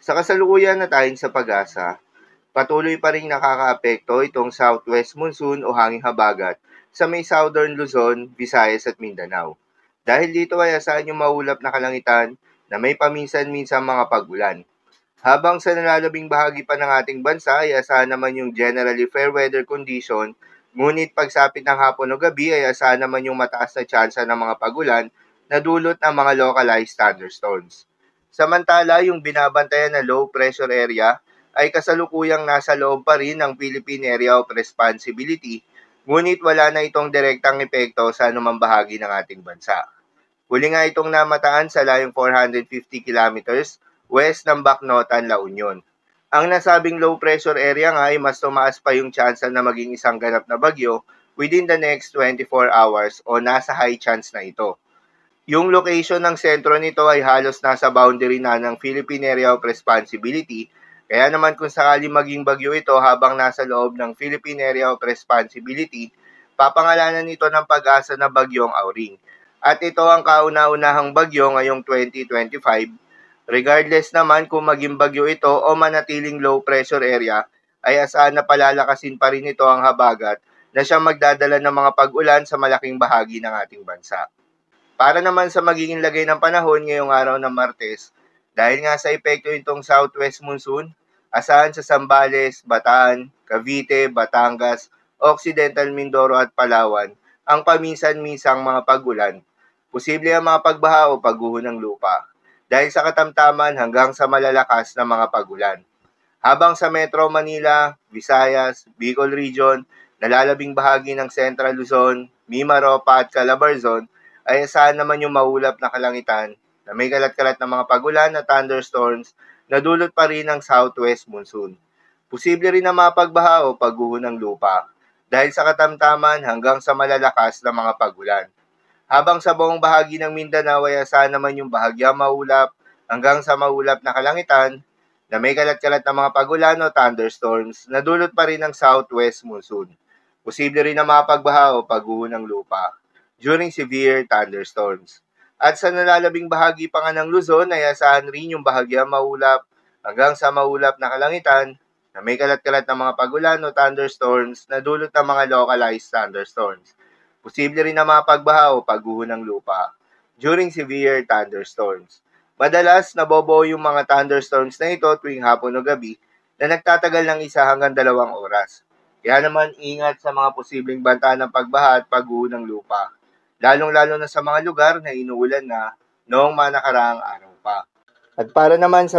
Sa kasalukuyan na tayong sa pag-asa, patuloy pa rin nakakaapekto itong southwest monsoon o hanging habagat sa may southern Luzon, Visayas at Mindanao. Dahil dito ay asahan yung maulap na kalangitan na may paminsan-minsan mga pag-ulan. Habang sa nalalabing bahagi pa ng ating bansa ay asahan naman yung generally fair weather condition, ngunit pagsapit ng hapon o gabi ay asahan naman yung mataas na tsansa ng mga pag-ulan na dulot ng mga localized thunderstorms. Samantala, yung binabantayan na low pressure area ay kasalukuyang nasa loob pa rin ng Philippine Area of Responsibility, ngunit wala na itong direktang epekto sa anumang bahagi ng ating bansa. Huli nga itong namataan sa layong 450 kilometers west ng Bacnotan, La Union. Ang nasabing low pressure area nga ay mas tumaas pa yung tsansa na maging isang ganap na bagyo within the next 24 hours o nasa high chance na ito. Yung location ng sentro nito ay halos nasa boundary na ng Philippine Area of Responsibility, kaya naman kung sakali maging bagyo ito habang nasa loob ng Philippine Area of Responsibility, papangalanan nito ng pag-asa na bagyong Auring. At ito ang kauna-unahang bagyo ngayong 2025. Regardless naman kung maging bagyo ito o manatiling low pressure area, ay asahan na palalakasin pa rin ito ang habagat na siyang magdadala ng mga pag-ulan sa malaking bahagi ng ating bansa. Para naman sa magiging lagay ng panahon ngayong araw ng Martes, dahil nga sa epekto itong southwest monsoon, asahan sa Zambales, Bataan, Cavite, Batangas, Occidental Mindoro at Palawan ang paminsan-minsang mga pag-ulan. Posible ang mga pagbaha o pagguho ng lupa dahil sa katamtaman hanggang sa malalakas na mga pag-ulan. Habang sa Metro Manila, Visayas, Bicol Region, nalalabing bahagi ng Central Luzon, Mimaropa at Calabarzon, ay asahan naman yung maulap na kalangitan na may kalat-kalat na mga pagulan na thunderstorms na dulot pa rin ng southwest monsoon. Posible rin na mapagbaha o pagguho ng lupa dahil sa katamtaman hanggang sa malalakas na mga pagulan. Habang sa buong bahagi ng Mindanao ay asahan naman yung bahagyang maulap hanggang sa maulap na kalangitan na may kalat-kalat na mga pagulan o thunderstorms na dulot pa rin ng southwest monsoon. Posible rin na mapagbaha o pagguho ng lupa during severe thunderstorms. At sa nalalabing bahagi pa nga ng Luzon ay asahan rin yung bahagyang maulap hanggang sa maulap na kalangitan na may kalat-kalat na mga pagulan o thunderstorms na dulot ng mga localized thunderstorms. Posible rin na mapagbaha o pagguho ng lupa during severe thunderstorms. Madalas, nabobuo yung mga thunderstorms na ito tuwing hapon o gabi na nagtatagal ng 1 hanggang 2 oras. Kaya naman ingat sa mga posibleng banta ng pagbaha at pagguho ng lupa, lalong-lalo na sa mga lugar na inuulan na noong mga nakaraang araw pa. At para naman sa